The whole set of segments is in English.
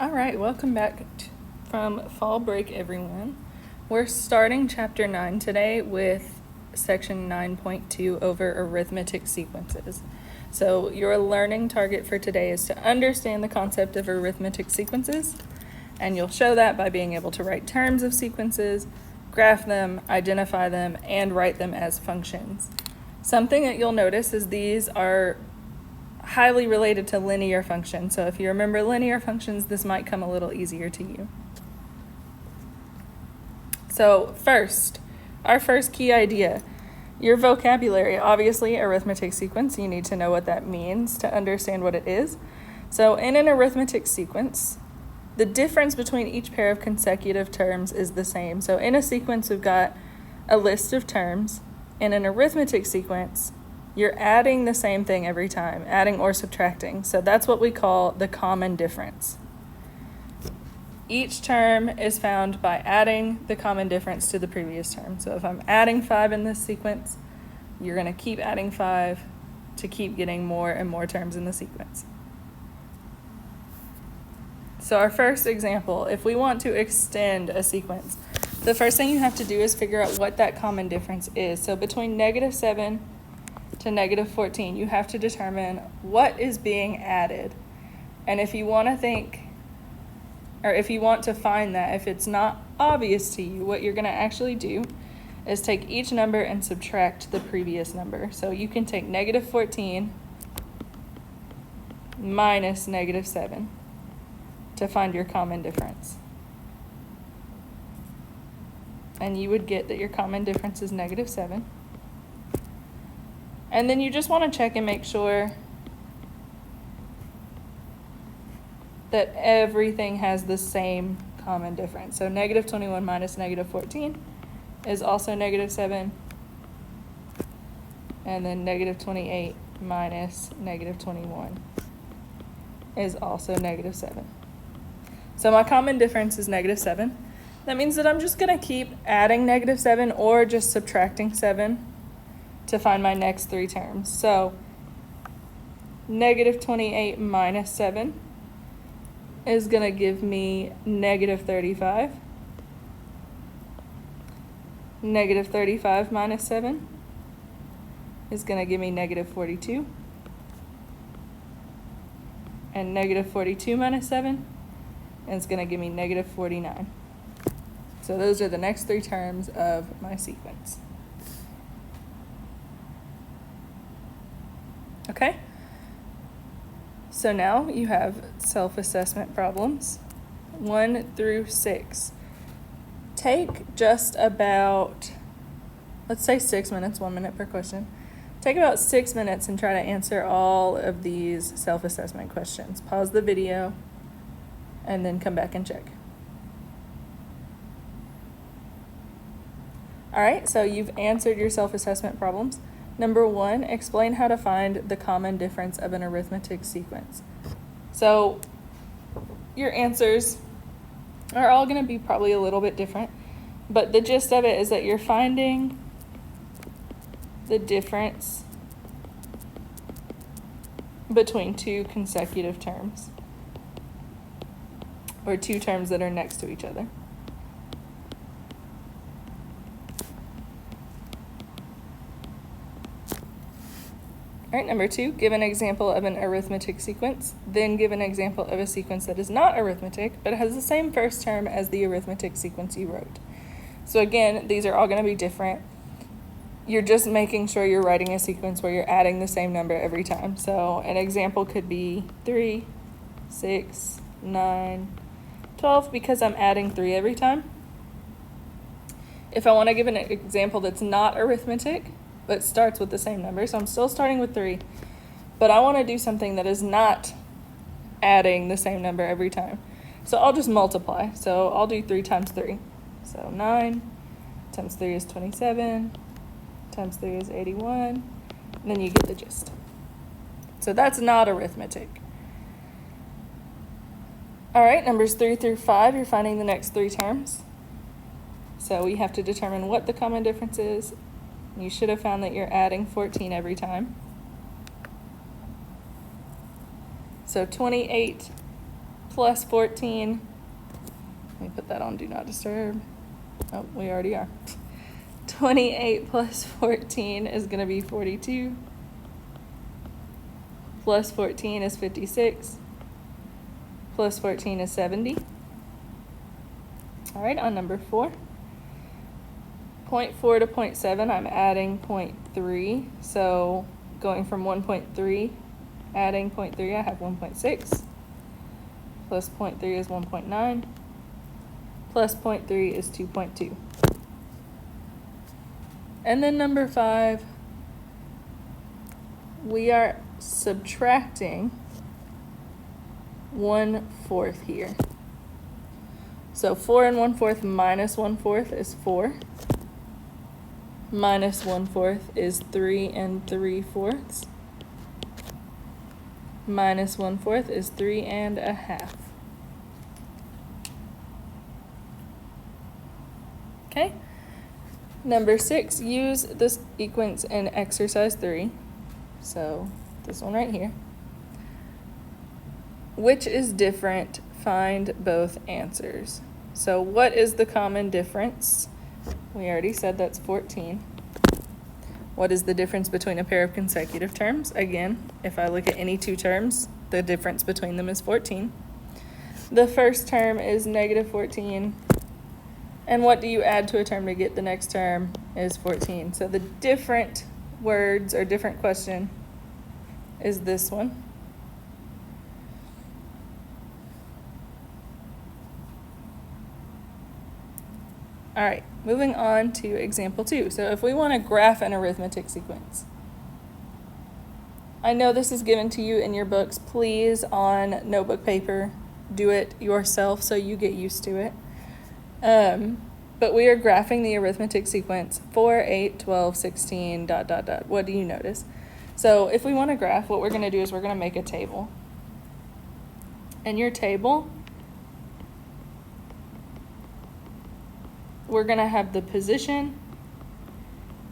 All right, welcome back from fall break, everyone. We're starting chapter 9 today with section 9.2 over arithmetic sequences. So your learning target for today is to understand the concept of arithmetic sequences, and you'll show that by being able to write terms of sequences, graph them, identify them, and write them as functions. Something that you'll notice is these are highly related to linear functions. So if you remember linear functions, this might come a little easier to you. So first, our first key idea, your vocabulary. Obviously, arithmetic sequence, you need to know what that means to understand what it is. So in an arithmetic sequence, the difference between each pair of consecutive terms is the same. So in a sequence, we've got a list of terms. In an arithmetic sequence, you're adding the same thing every time, adding or subtracting. So that's what we call the common difference. Each term is found by adding the common difference to the previous term. So if I'm adding 5 in this sequence, you're going to keep adding 5 to keep getting more and more terms in the sequence. So our first example, if we want to extend a sequence, the first thing you have to do is figure out what that common difference is. So between -7 to -14, you have to determine what is being added. And if you want to think, or if you want to find that, if it's not obvious to you, what you're going to actually do is take each number and subtract the previous number. So you can take -14 minus -7 to find your common difference. And you would get that your common difference is -7. And then you just want to check and make sure that everything has the same common difference. So -21 minus -14 is also -7. And then -28 minus -21 is also -7. So my common difference is -7. That means that I'm just going to keep adding -7 or just subtracting 7 to find my next 3 terms. So -28 minus 7 is going to give me -35. -35 minus 7 is going to give me -42. And -42 minus 7 is going to give me -49. So those are the next 3 terms of my sequence. Okay, so now you have self-assessment problems 1 through 6. Take just about, let's say 6 minutes, 1 minute per question. Take about 6 minutes and try to answer all of these self-assessment questions. Pause the video and then come back and check. All right, so you've answered your self-assessment problems. Number 1, explain how to find the common difference of an arithmetic sequence. So your answers are all going to be probably a little bit different, but the gist of it is that you're finding the difference between 2 consecutive terms, or 2 terms that are next to each other. All right, number 2, give an example of an arithmetic sequence, then give an example of a sequence that is not arithmetic, but has the same first term as the arithmetic sequence you wrote. So again, these are all going to be different. You're just making sure you're writing a sequence where you're adding the same number every time. So an example could be 3, 6, 9, 12, because I'm adding 3 every time. If I want to give an example that's not arithmetic, but starts with the same number, so I'm still starting with 3, but I want to do something that is not adding the same number every time. So I'll just multiply. So I'll do 3 times 3. So 9 times 3 is 27, times 3 is 81, and then you get the gist. So that's not arithmetic. All right, numbers 3 through 5, you're finding the next 3 terms. So we have to determine what the common difference is. You should have found that you're adding 14 every time. So 28 plus 14. Let me put that on Do Not Disturb. Oh, we already are. 28 plus 14 is going to be 42. Plus 14 is 56. Plus 14 is 70. All right, on number 4. 0.4 to 0.7, I'm adding 0.3. So going from 1.3, adding 0.3, I have 1.6. Plus 0.3 is 1.9. Plus 0.3 is 2.2. And then number 5, we are subtracting 1/4 here. So 4 1/4 minus 1/4 is 4. Minus 1/4 is 3 3/4. Minus 1/4 is 3 1/2. Okay. Number 6, use this sequence in exercise 3. So this one right here. Which is different? Find both answers. So what is the common difference? We already said that's 14. What is the difference between a pair of consecutive terms? Again, if I look at any two terms, the difference between them is 14. The first term is negative 14. And what do you add to a term to get the next term is 14. So the different words or different question is this one. All right, moving on to example 2. So if we want to graph an arithmetic sequence, I know this is given to you in your books. Please, on notebook paper, do it yourself so you get used to it. But we are graphing the arithmetic sequence 4, 8, 12, 16, ... What do you notice? So if we want to graph, what we're going to do is we're going to make a table. And your table, we're going to have the position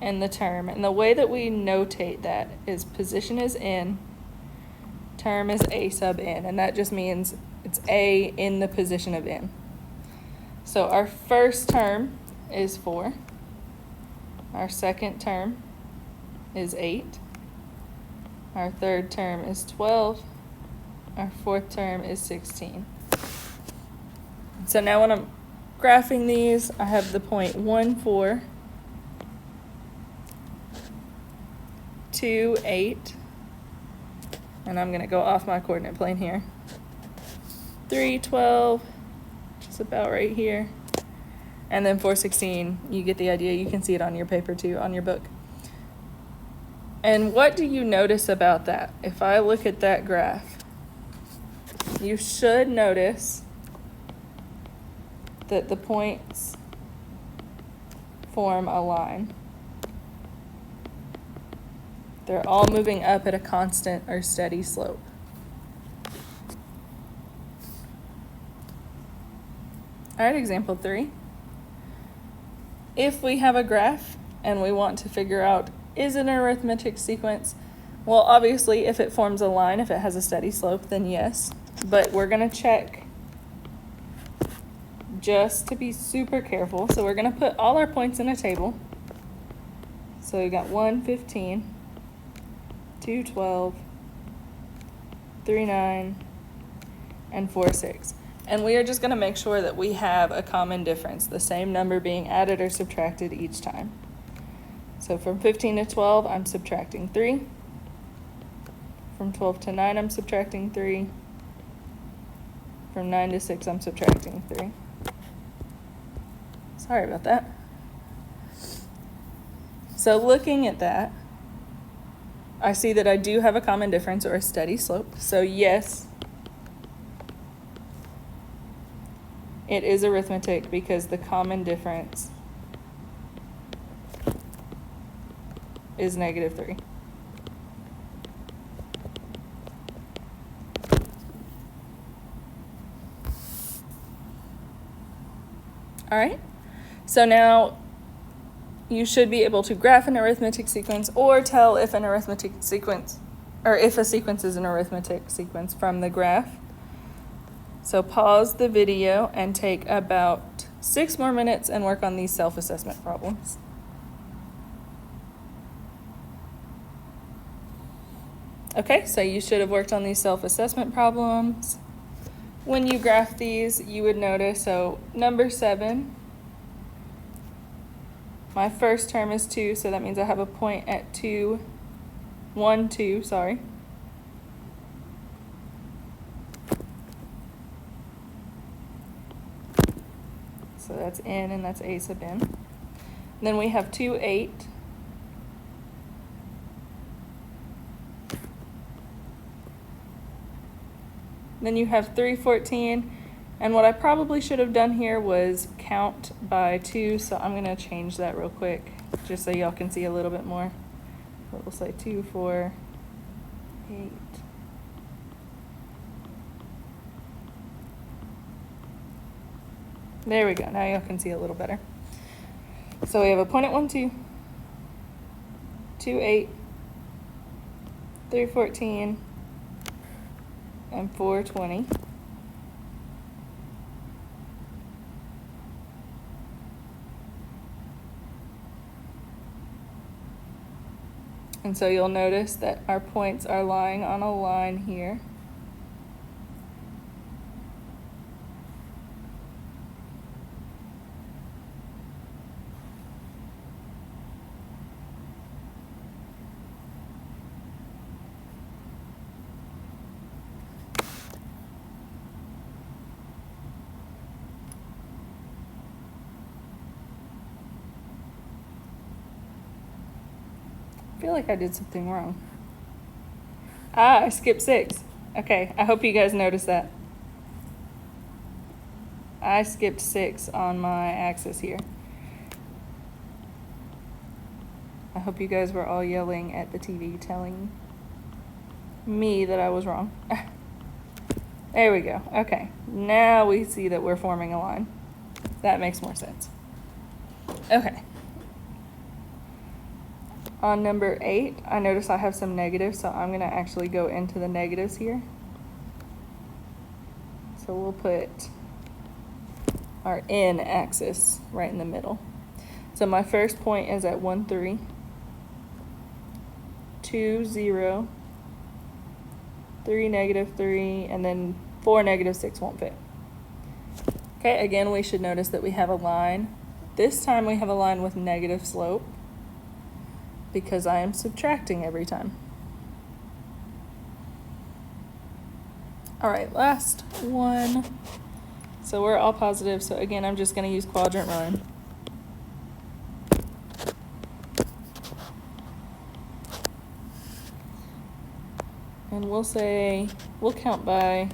and the term. And the way that we notate that is position is in, term is a sub n. And that just means it's a in the position of n. So our first term is 4. Our second term is 8. Our third term is 12. Our fourth term is 16. So now when I'm graphing these, I have the point 1, 4, 2, 8, and I'm going to go off my coordinate plane here. 3, 12, which is about right here, and then 4, 16. You get the idea. You can see it on your paper too, on your book. And what do you notice about that? If I look at that graph, you should notice that the points form a line. They're all moving up at a constant or steady slope. All right, example 3. If we have a graph and we want to figure out, is it an arithmetic sequence? Well, obviously, if it forms a line, if it has a steady slope, then yes. But we're going to check just to be super careful. So we're going to put all our points in a table. So we got 1, 15, 2, 12, 3, 9, and 4, 6. And we are just going to make sure that we have a common difference, the same number being added or subtracted each time. So from 15 to 12, I'm subtracting 3. From 12 to 9, I'm subtracting 3. From 9 to 6, I'm subtracting 3. Sorry about that. So looking at that, I see that I do have a common difference or a steady slope. So yes, it is arithmetic because the common difference is -3. All right, so now you should be able to graph an arithmetic sequence or tell if an arithmetic sequence, or if a sequence is an arithmetic sequence from the graph. So pause the video and take about 6 more minutes and work on these self-assessment problems. Okay, so you should have worked on these self-assessment problems. When you graph these, you would notice, so number 7, my first term is 2, so that means I have a point at 2, 1, 2, sorry. So that's n and that's a sub n. And then we have 2, 8. Then you have 3, 14. And what I probably should have done here was count by 2, so I'm going to change that real quick just so y'all can see a little bit more. So we'll say 2, 4, 8. There we go. Now y'all can see a little better. So we have a point at 1, 2, 2, 8, 3, 14, and 4, 20. And so you'll notice that our points are lying on a line here. I feel like I did something wrong. I skipped 6. Okay, I hope you guys noticed that. I skipped 6 on my axis here. I hope you guys were all yelling at the TV telling me that I was wrong. There we go. Okay, now we see that we're forming a line. That makes more sense. Okay. On number 8, I notice I have some negatives, so I'm going to actually go into the negatives here. So we'll put our n axis right in the middle. So my first point is at 1, 3, 2, 0, 3, negative 3, and then 4, negative 6 won't fit. Okay, again, we should notice that we have a line. This time we have a line with negative slope, because I am subtracting every time. All right, last one. So we're all positive, so again, I'm just going to use quadrant run. And we'll count by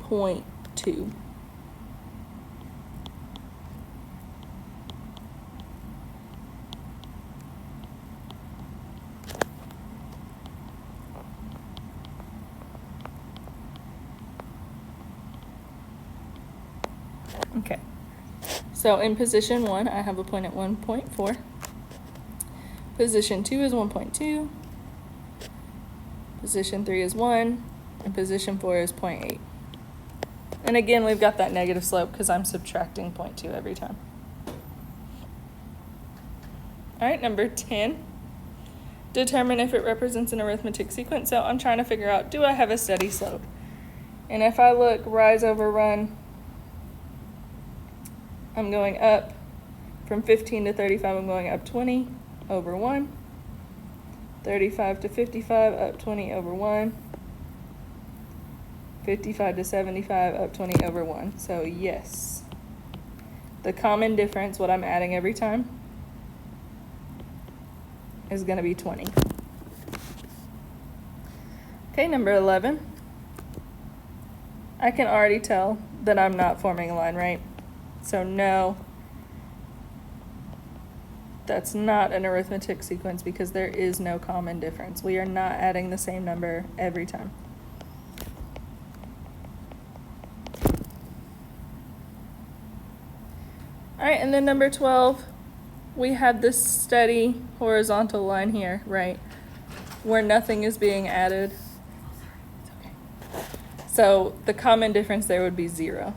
0.2. Okay, so in position 1, I have a point at 1.4. Position 2 is 1.2. Position 3 is 1. And position 4 is 0.8. And again, we've got that negative slope because I'm subtracting 0.2 every time. All right, number 10. Determine if it represents an arithmetic sequence. So I'm trying to figure out, do I have a steady slope? And if I look rise over run, I'm going up from 15 to 35, I'm going up 20 over 1. 35 to 55, up 20 over 1. 55 to 75, up 20 over 1. So yes, the common difference, what I'm adding every time, is going to be 20. Okay, number 11. I can already tell that I'm not forming a line, right? So no, that's not an arithmetic sequence because there is no common difference. We are not adding the same number every time. All right, and then number 12, we have this steady horizontal line here, right, where nothing is being added. So the common difference there would be 0.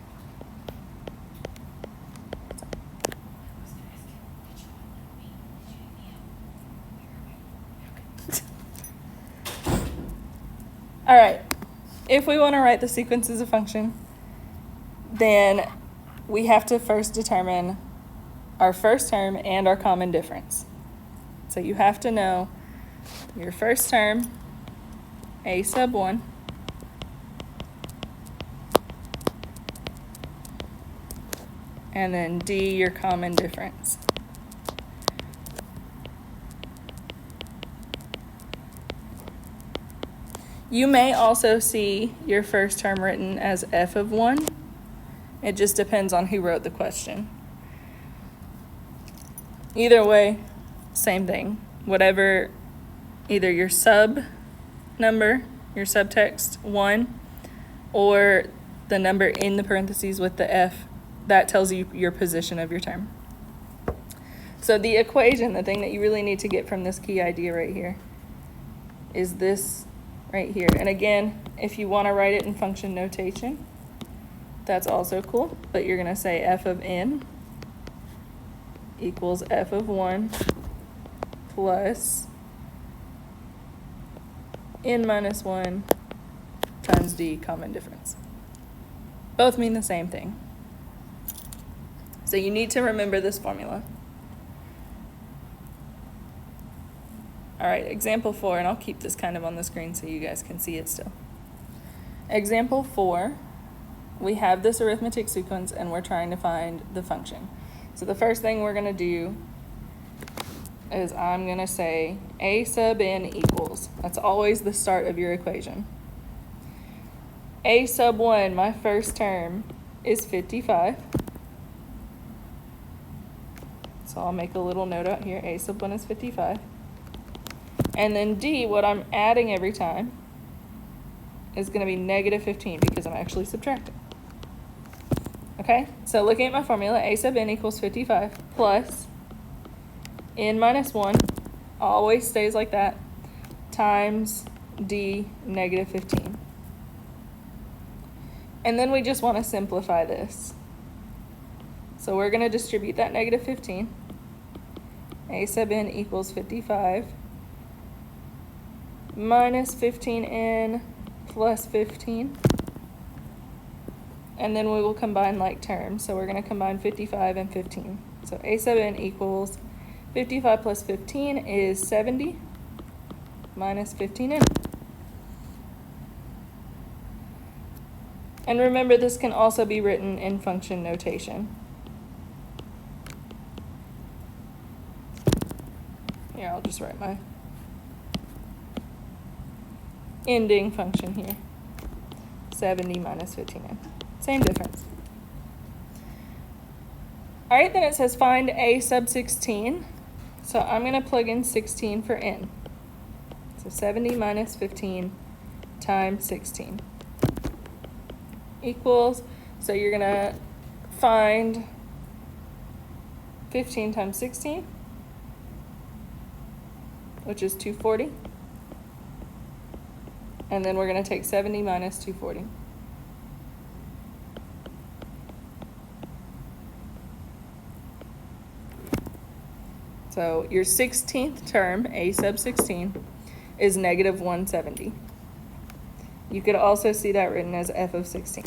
All right, if we want to write the sequence as a function, then we have to first determine our first term and our common difference. So you have to know your first term, a sub 1, and then d, your common difference. You may also see your first term written as f of 1. It just depends on who wrote the question. Either way, same thing. Whatever, either your sub number, your subtext 1, or the number in the parentheses with the f, that tells you your position of your term. So the equation, the thing that you really need to get from this key idea right here, is this right here. And again, if you want to write it in function notation, that's also cool, but you're going to say f of n equals f of 1 plus n minus 1 times d, common difference. Both mean the same thing. So you need to remember this formula. All right, example 4, and I'll keep this kind of on the screen so you guys can see it still. Example 4, we have this arithmetic sequence and we're trying to find the function. So the first thing we're going to do is I'm going to say a sub n equals. That's always the start of your equation. A sub 1, my first term, is 55. So I'll make a little note out here. A sub 1 is 55. And then d, what I'm adding every time, is going to be negative 15 because I'm actually subtracting. Okay, so looking at my formula, a sub n equals 55 plus n minus 1, always stays like that, times d, negative 15. And then we just want to simplify this. So we're going to distribute that negative 15. A sub n equals 55 minus 15n plus 15. And then we will combine like terms. So we're going to combine 55 and 15. So a sub n equals 55 plus 15 is 70 minus 15n. And remember, this can also be written in function notation. Here, I'll just write my ending function here. 70 minus 15n. Same difference. All right, then it says find a sub 16. So I'm going to plug in 16 for n. So 70 minus 15 times 16 equals, so you're going to find 15 times 16, which is 240. And then we're going to take 70 minus 240. So your 16th term, a sub 16, is negative 170. You could also see that written as f of 16.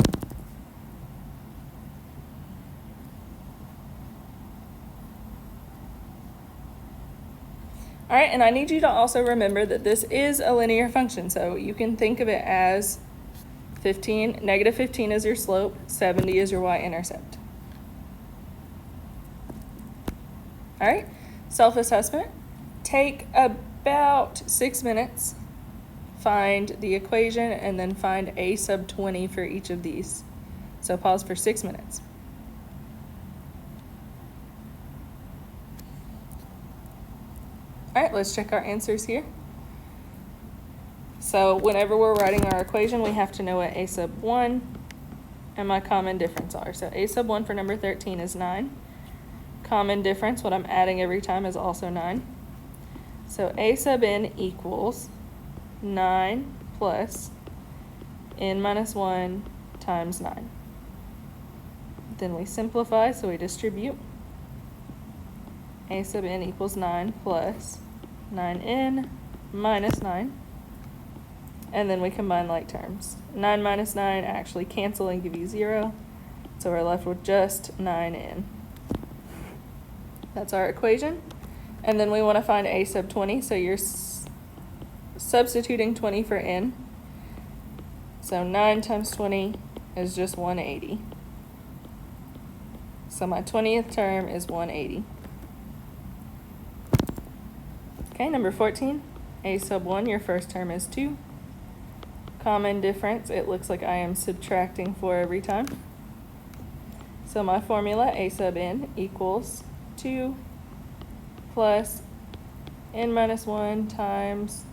All right, and I need you to also remember that this is a linear function, so you can think of it as 15, negative 15 is your slope, 70 is your y-intercept. All right, self-assessment. Take about 6 minutes, find the equation, and then find a sub 20 for each of these. So pause for 6 minutes. All right, let's check our answers here. So whenever we're writing our equation, we have to know what a sub 1 and my common difference are. So a sub 1 for number 13 is 9. Common difference, what I'm adding every time, is also 9. So a sub n equals 9 plus n minus 1 times 9. Then we simplify, so we distribute. A sub n equals 9 plus 9n minus 9. And then we combine like terms. 9 minus 9 actually cancel and give you 0. So we're left with just 9n. That's our equation. And then we want to find a sub 20, so you're substituting 20 for n. So 9 times 20 is just 180. So my 20th term is 180. Okay, number 14, a sub 1, your first term is 2. Common difference, it looks like I am subtracting 4 every time. So my formula, a sub n equals 2 plus n minus 1 times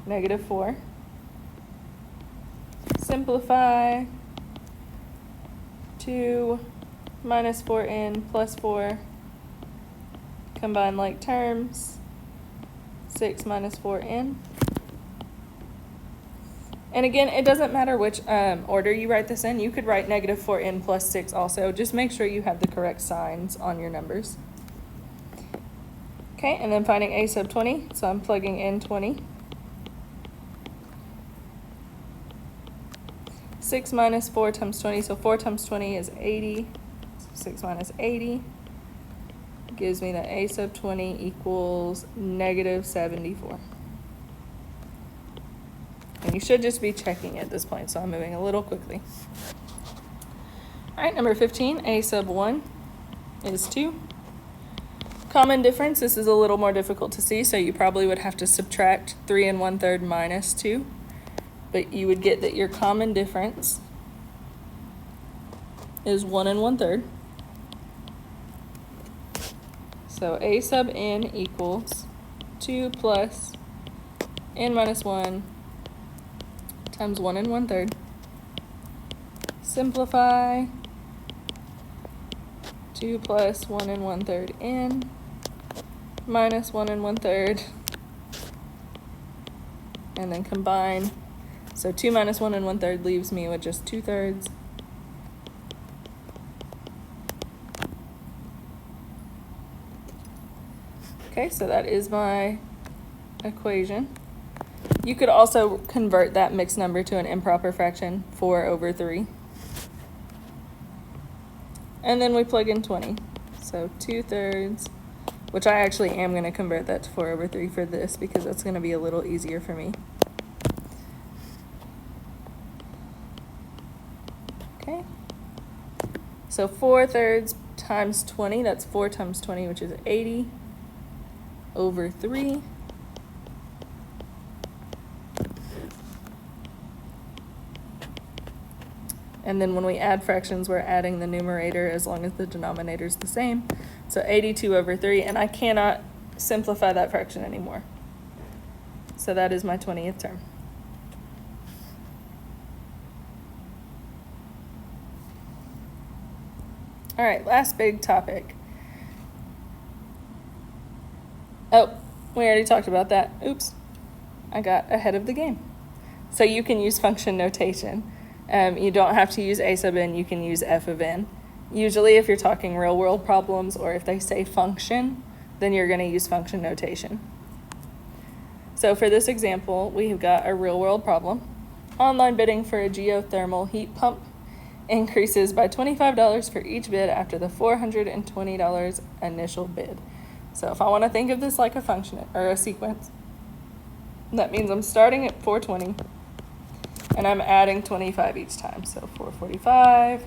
negative 4. Simplify. 2 minus 4n plus 4. Combine like terms. 6 minus 4n. And again, it doesn't matter which order you write this in. You could write negative 4n plus 6 also. Just make sure you have the correct signs on your numbers. Okay, and then finding a sub 20. So I'm plugging in 20. 6 minus 4 times 20. So 4 times 20 is 80. So 6 minus 80 gives me that a sub 20 equals negative 74. And you should just be checking at this point, so I'm moving a little quickly. All right, number 15, a sub 1 is 2. Common difference, this is a little more difficult to see, so you probably would have to subtract 3 1/3 minus 2. But you would get that your common difference is 1 1/3. So a sub n equals 2 plus n minus 1 times 1 1/3. Simplify. 2 plus 1 1/3 n minus 1 1/3. And then combine. So 2 minus 1 1/3 leaves me with just 2/3. Okay, so that is my equation. You could also convert that mixed number to an improper fraction, 4/3. And then we plug in 20. So 2/3, which I actually am going to convert that to 4/3 for this because that's going to be a little easier for me. Okay. So 4/3 times 20, that's 4 times 20, which is 80/3. And then when we add fractions, we're adding the numerator as long as the denominator is the same. So 82/3, and I cannot simplify that fraction anymore. So that is my 20th term. All right, last big topic. Oh, we already talked about that. Oops, I got ahead of the game. So you can use function notation. You don't have to use a sub n, you can use f of n. Usually if you're talking real world problems or if they say function, then you're going to use function notation. So for this example, we have got a real world problem. Online bidding for a geothermal heat pump increases by $25 for each bid after the $420 initial bid. So if I want to think of this like a function or a sequence, that means I'm starting at 420 and I'm adding 25 each time. So 445,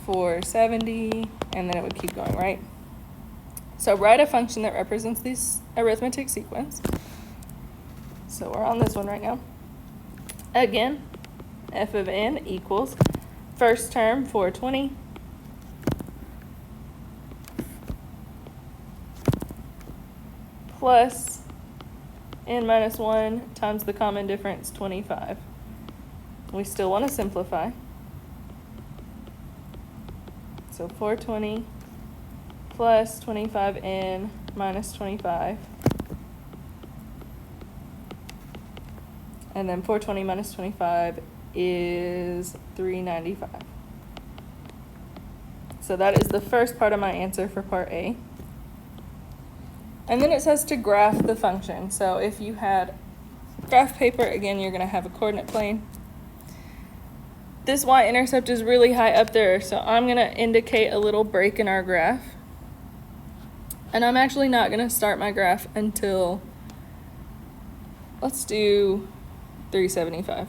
470, and then it would keep going, right? So write a function that represents this arithmetic sequence. So we're on this one right now. Again, f of n equals first term 420 plus n minus 1 times the common difference 25. We still want to simplify. So 420 plus 25n minus 25. And then 420 minus 25 is 395. So that is the first part of my answer for part A. And then it says to graph the function. So if you had graph paper, again, you're going to have a coordinate plane. This y-intercept is really high up there, so I'm going to indicate a little break in our graph. And I'm actually not going to start my graph until, let's do 375.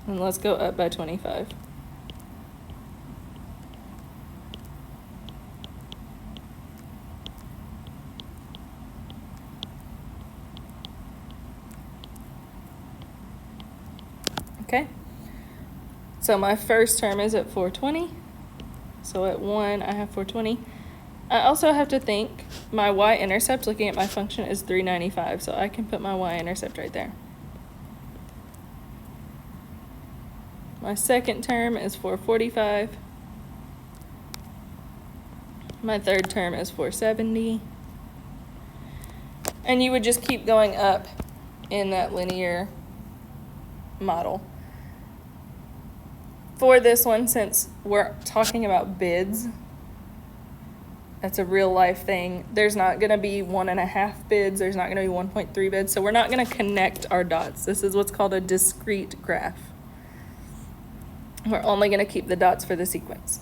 And let's go up by 25. Okay, so my first term is at 420. So at 1, I have 420. I also have to think my y-intercept, looking at my function, is 395. So I can put my y-intercept right there. My second term is 445. My third term is 470. And you would just keep going up in that linear model. For this one, since we're talking about bids, that's a real life thing. There's not going to be 1.5 bids. There's not going to be 1.3 bids. So we're not going to connect our dots. This is what's called a discrete graph. We're only going to keep the dots for the sequence.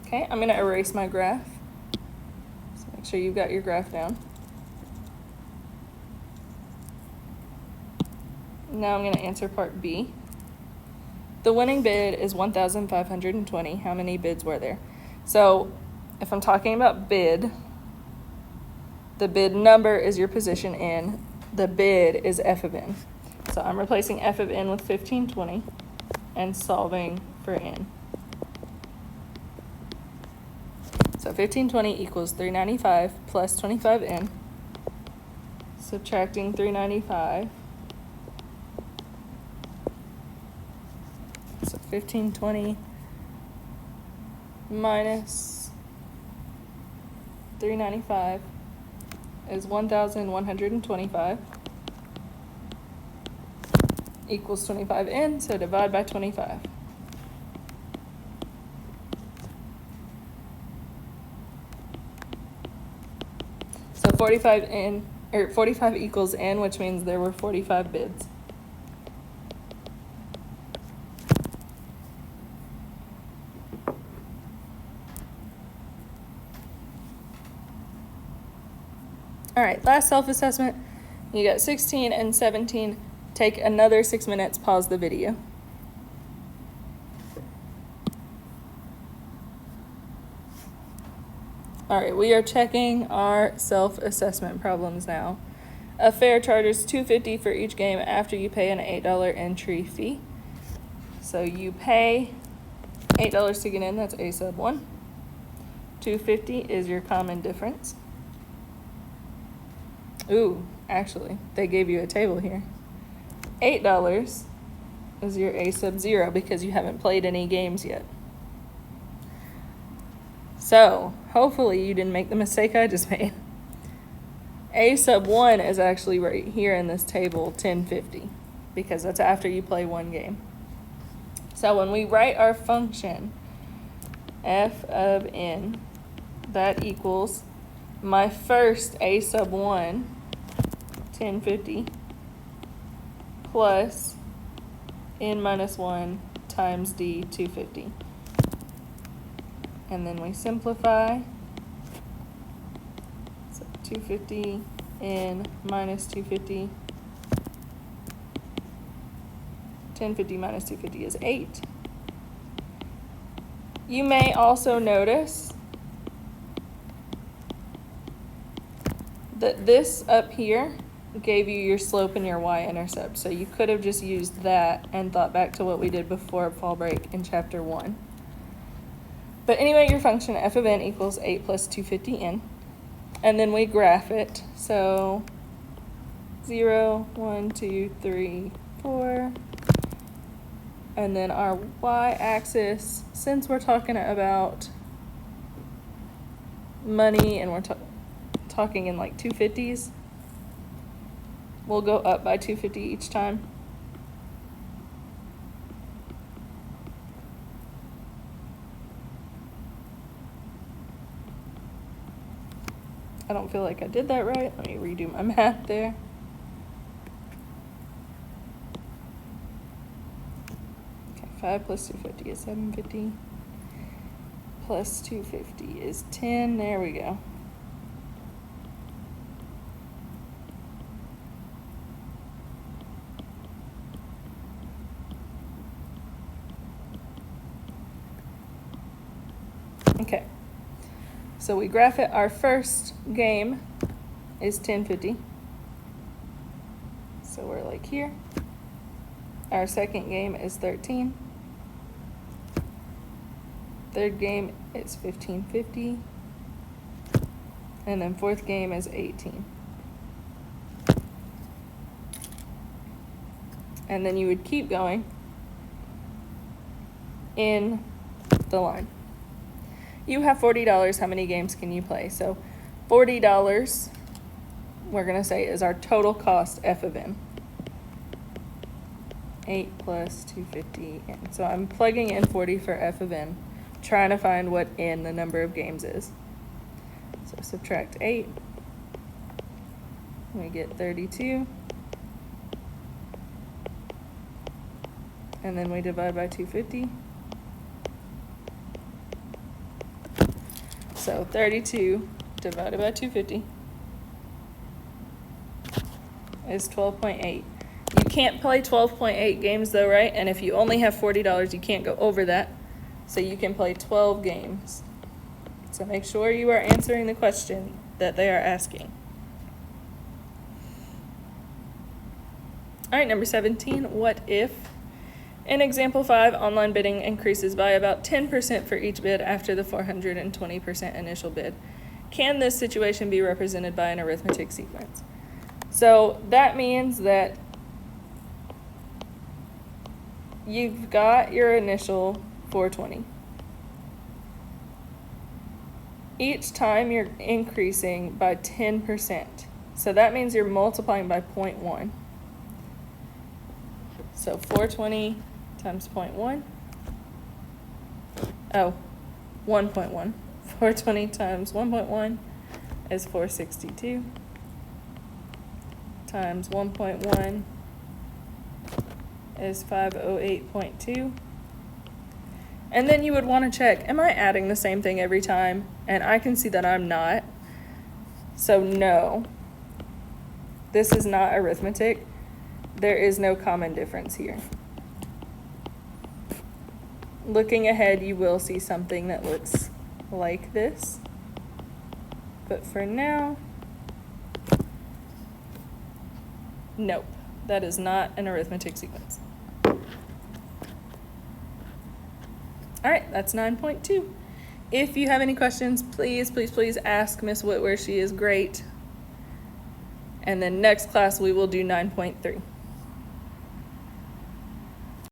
Okay, I'm going to erase my graph. So make sure you've got your graph down. Now I'm going to answer part B. The winning bid is 1,520. How many bids were there? So if I'm talking about bid, the bid number is your position in. The bid is f of n. So I'm replacing f of n with 1520 and solving for n. So 1520 equals 395 plus 25n. Subtracting 395. So 1520 minus 395 is 1,125 equals 25n, so divide by 25. So 45 equals n, which means there were 45 bids. All right, last self-assessment. You got 16 and 17. Take another 6 minutes, pause the video. All right, we are checking our self-assessment problems now. A fare charges $2.50 for each game after you pay an $8 entry fee. So you pay $8 to get in, that's A sub 1. $2.50 is your common difference. Ooh, actually, they gave you a table here. $8 is your A sub 0 because you haven't played any games yet. So, hopefully you didn't make the mistake I just made. A sub 1 is actually right here in this table, $10.50, because that's after you play one game. So when we write our function, f of n, that equals my first A sub 1, $10.50, plus n minus 1 times d, $2.50. And then we simplify. So 250 n minus 250. 1050 minus 250 is 8. You may also notice that this up here gave you your slope and your y-intercept. So you could have just used that and thought back to what we did before fall break in chapter 1. But anyway, your function f of n equals 8 plus 250n. And then we graph it. So 0, 1, 2, 3, 4. And then our y-axis, since we're talking about money and we're talking in like 250s, we'll go up by 250 each time. I don't feel like I did that right. Let me redo my math there. Okay, 5 plus 250 is 750. Plus 250 is 10. There we go. Okay. So we graph it. Our first game is 1050. So we're like here. Our second game is 13. Third game is 1550. And then fourth game is 18. And then you would keep going in the line. You have $40. How many games can you play? So $40, we're going to say, is our total cost f of n. 8 plus 250 n. So I'm plugging in 40 for f of n, trying to find what n, the number of games, is. So subtract 8. We get 32. And then we divide by 250. So 32 divided by 250 is 12.8. You can't play 12.8 games though, right? And if you only have $40, you can't go over that. So you can play 12 games. So make sure you are answering the question that they are asking. All right, number 17, what if? In example 5, online bidding increases by about 10% for each bid after the 420% initial bid. Can this situation be represented by an arithmetic sequence? So that means that you've got your initial 420. Each time you're increasing by 10%. So that means you're multiplying by 0.1. So 420 times 0.1. Oh, 1.1. 420 times 1.1 is 462. Times 1.1 is 508.2. And then you would want to check, am I adding the same thing every time? And I can see that I'm not. So no, this is not arithmetic. There is no common difference here. Looking ahead, you will see something that looks like this. But for now, nope, that is not an arithmetic sequence. All right, that's 9.2. If you have any questions, please ask Miss Whitwer. She is great. And then next class, we will do 9.3.